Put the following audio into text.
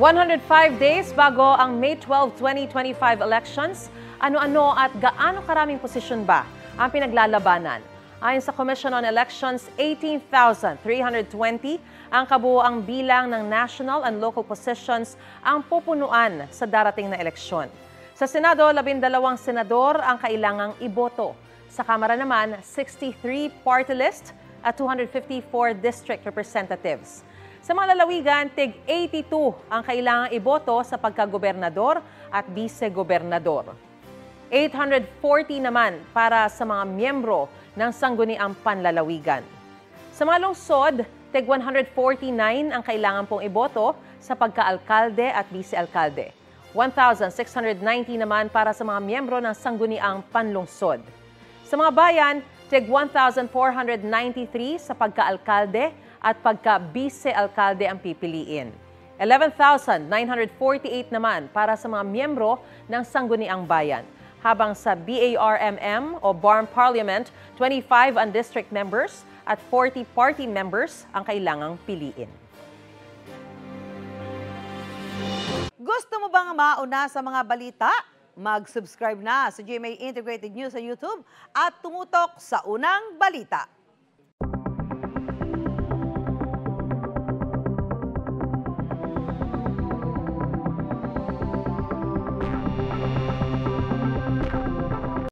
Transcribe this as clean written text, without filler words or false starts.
105 days bago ang May 12, 2025 elections, ano-ano at gaano karaming posisyon ba ang pinaglalabanan? Ayon sa Commission on Elections, 18,320 ang kabuoang bilang ng national and local positions ang pupunuan sa darating na eleksyon. Sa Senado, 12 senador ang kailangang iboto. Sa Kamara naman, 63 party list at 254 district representatives. Sa mga lalawigan, tig-82 ang kailangang iboto sa pagkagobernador at vice-gobernador. 840 naman para sa mga miyembro ng sangguniang panlalawigan. Sa mga lungsod, tig-149 ang kailangan pong iboto sa pagka-alkalde at vice-alkalde. 1,690 naman para sa mga miyembro ng sangguniang panlungsod. Sa mga bayan, tig-1,493 sa pagka-alkalde at pagka-vice-alkalde ang pipiliin. 11,948 naman para sa mga miyembro ng sangguniang bayan. Habang sa BARMM o Barm Parliament, 25 ang district members at 40 party members ang kailangang piliin. Gusto mo bang mauna sa mga balita? Mag-subscribe na sa GMA Integrated News sa YouTube at tumutok sa unang balita.